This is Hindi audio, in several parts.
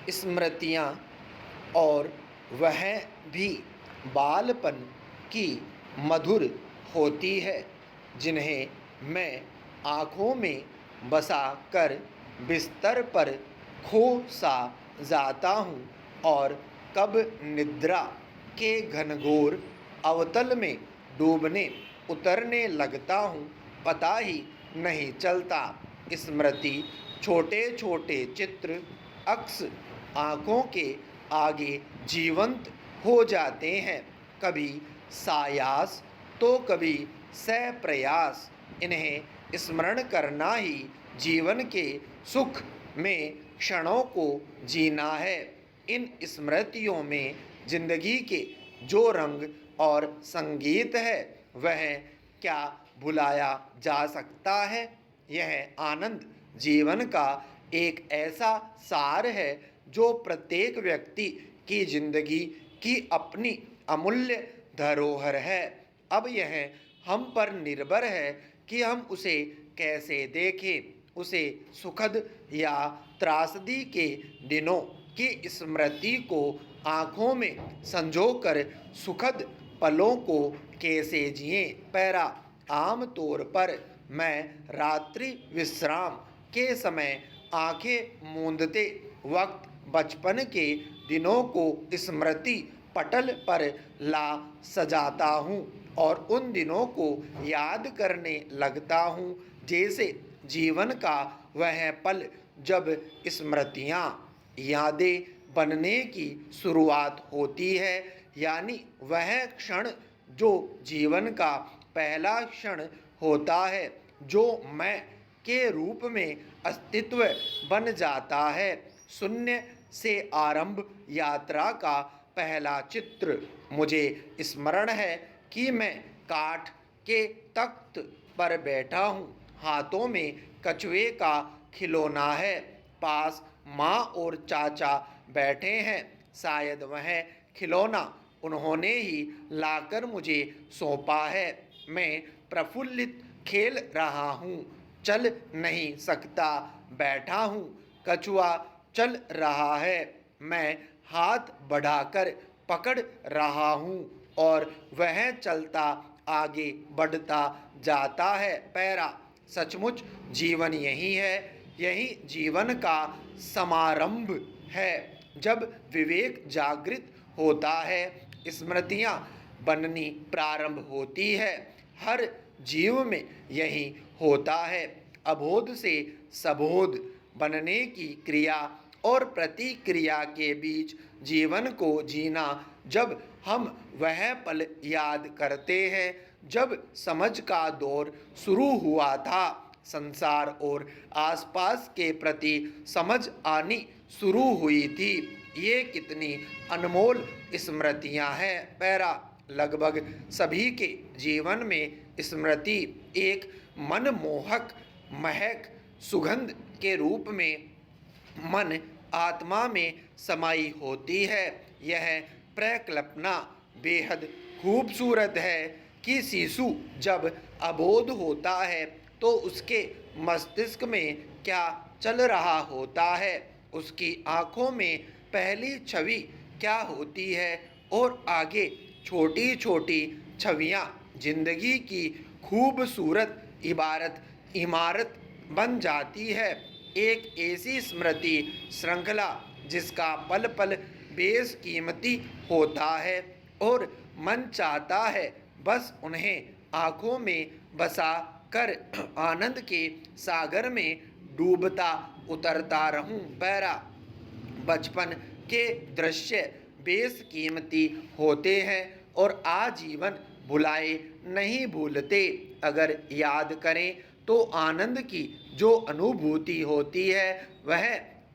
स्मृतियाँ और वह भी बालपन की मधुर होती है, जिन्हें मैं आँखों में बसा कर बिस्तर पर खो सा जाता हूँ और कब निद्रा के घनघोर अवतल में डूबने उतरने लगता हूँ, पता ही नहीं चलता। स्मृति छोटे छोटे चित्र अक्स आँखों के आगे जीवंत हो जाते हैं, कभी सायास तो कभी सप्रयास। इन्हें स्मरण करना ही जीवन के सुख में क्षणों को जीना है। इन स्मृतियों में जिंदगी के जो रंग और संगीत है, वह क्या भुलाया जा सकता है। यह आनंद जीवन का एक ऐसा सार है जो प्रत्येक व्यक्ति की जिंदगी की अपनी अमूल्य धरोहर है। अब यह हम पर निर्भर है कि हम उसे कैसे देखें। उसे सुखद या त्रासदी के दिनों की स्मृति को आँखों में संजोकर सुखद पलों को कैसे जिएं। पैरा आम तौर पर मैं रात्रि विश्राम के समय आंखें मूंदते वक्त बचपन के दिनों को स्मृति पटल पर ला सजाता हूँ और उन दिनों को याद करने लगता हूँ, जैसे जीवन का वह पल जब स्मृतियाँ यादें बनने की शुरुआत होती है, यानी वह क्षण जो जीवन का पहला क्षण होता है, जो मैं के रूप में अस्तित्व बन जाता है। शून्य से आरंभ यात्रा का पहला चित्र मुझे स्मरण है कि मैं काठ के तख्त पर बैठा हूँ, हाथों में कछुए का खिलौना है, पास माँ और चाचा बैठे हैं। शायद वह खिलौना उन्होंने ही लाकर मुझे सौंपा है। मैं प्रफुल्लित खेल रहा हूँ, चल नहीं सकता, बैठा हूँ, कछुआ चल रहा है, मैं हाथ बढ़ाकर पकड़ रहा हूँ और वह चलता आगे बढ़ता जाता है। पैरा सचमुच जीवन यही है, यही जीवन का समारंभ है। जब विवेक जागृत होता है, स्मृतियाँ बननी प्रारंभ होती है। हर जीव में यही होता है। अबोध से सबोध बनने की क्रिया और प्रतिक्रिया के बीच जीवन को जीना। जब हम वह पल याद करते हैं जब समझ का दौर शुरू हुआ था, संसार और आसपास के प्रति समझ आनी शुरू हुई थी, ये कितनी अनमोल स्मृतियां हैं। पैरा लगभग सभी के जीवन में स्मृति एक मनमोहक महक सुगंध के रूप में मन आत्मा में समाई होती है। यह प्रकल्पना बेहद खूबसूरत है कि शिशु जब अबोध होता है तो उसके मस्तिष्क में क्या चल रहा होता है, उसकी आँखों में पहली छवि क्या होती है और आगे छोटी छोटी छवियाँ जिंदगी की खूबसूरत इमारत बन जाती है। एक ऐसी स्मृति श्रृंखला जिसका पल पल बेशकीमती होता है और मन चाहता है बस उन्हें आँखों में बसा कर आनंद के सागर में डूबता उतरता रहूं। पैरा बचपन के दृश्य बेशकीमती होते हैं और आजीवन भुलाए नहीं भूलते। अगर याद करें तो आनंद की जो अनुभूति होती है वह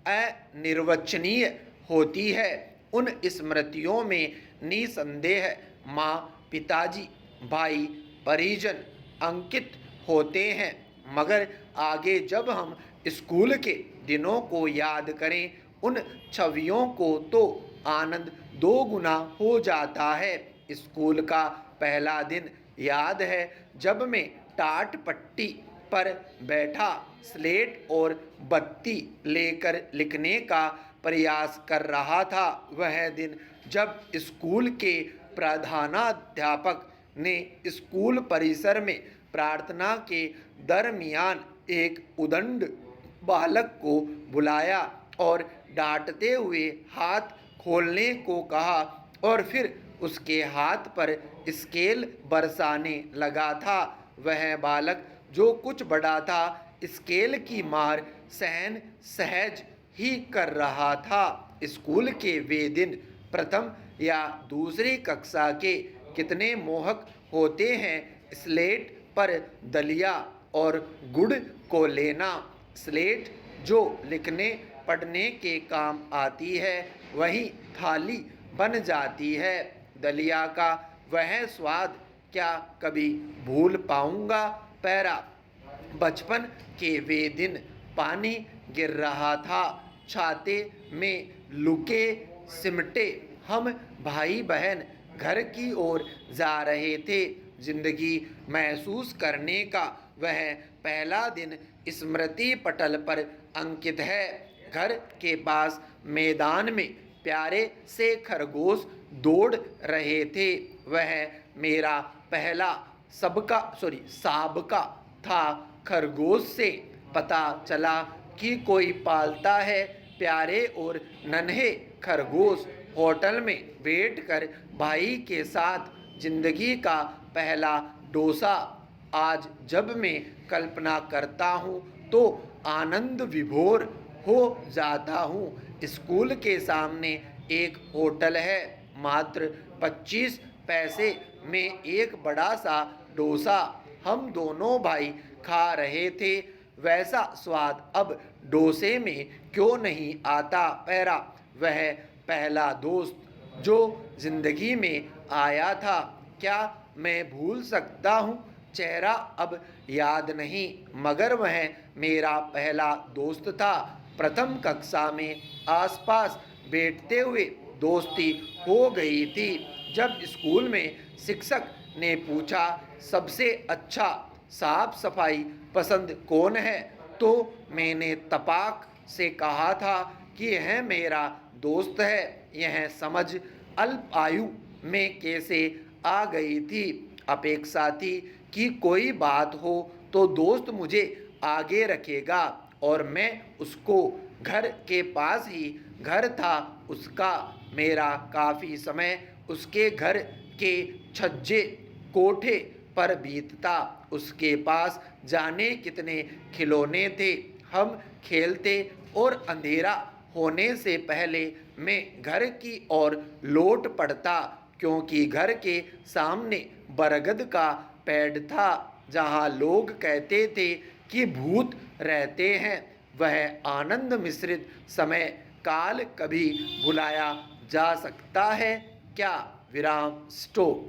अनिर्वचनीय होती है। उन स्मृतियों में निसंदेह माँ, पिताजी, भाई, परिजन अंकित होते हैं, मगर आगे जब हम स्कूल के दिनों को याद करें उन छवियों को तो आनंद दो गुना हो जाता है। स्कूल का पहला दिन याद है जब मैं टाट पट्टी पर बैठा स्लेट और बत्ती लेकर लिखने का प्रयास कर रहा था। वह दिन जब स्कूल के प्रधानाध्यापक ने स्कूल परिसर में प्रार्थना के दरमियान एक उद्दंड बालक को बुलाया और डांटते हुए हाथ खोलने को कहा और फिर उसके हाथ पर स्केल बरसाने लगा था। वह बालक जो कुछ बड़ा था, स्केल की मार सहन सहज ही कर रहा था। स्कूल के वे दिन प्रथम या दूसरी कक्षा के कितने मोहक होते हैं। स्लेट पर दलिया और गुड़ को लेना। स्लेट जो लिखने पढ़ने के काम आती है, वही थाली बन जाती है। दलिया का वह स्वाद क्या कभी भूल पाऊंगा। पैरा बचपन के वे दिन पानी गिर रहा था। छाते में लुके सिमटे हम भाई बहन घर की ओर जा रहे थे। जिंदगी महसूस करने का वह पहला दिन स्मृति पटल पर अंकित है। घर के पास मैदान में प्यारे से खरगोश दौड़ रहे थे। वह मेरा पहला साबका था। खरगोश से पता चला कि कोई पालता है। प्यारे और नन्हे खरगोश होटल में बैठकर भाई के साथ जिंदगी का पहला डोसा। आज जब मैं कल्पना करता हूँ तो आनंद विभोर हो जाता हूँ। स्कूल के सामने एक होटल है। मात्र 25 पैसे में एक बड़ा सा डोसा हम दोनों भाई खा रहे थे। वैसा स्वाद अब डोसे में क्यों नहीं आता। पैरा वह पहला दोस्त जो जिंदगी में आया था, क्या मैं भूल सकता हूँ। चेहरा अब याद नहीं, मगर वह मेरा पहला दोस्त था। प्रथम कक्षा में आसपास बैठते हुए दोस्ती हो गई थी। जब स्कूल में शिक्षक ने पूछा सबसे अच्छा साफ सफाई पसंद कौन है, तो मैंने तपाक से कहा था कि यह मेरा दोस्त है। यह समझ अल्प आयु में कैसे आ गई थी। अपेक्षा थी कि कोई बात हो तो दोस्त मुझे आगे रखेगा और मैं उसको। घर के पास ही घर था उसका। मेरा काफ़ी समय उसके घर के छज्जे कोठे पर बीतता। उसके पास जाने कितने खिलौने थे। हम खेलते और अंधेरा होने से पहले मैं घर की ओर लौट पड़ता, क्योंकि घर के सामने बरगद का पेड़ था जहाँ लोग कहते थे कि भूत रहते हैं। वह आनंद मिश्रित समय काल कभी भुलाया जा सकता है क्या। विराम स्टॉप।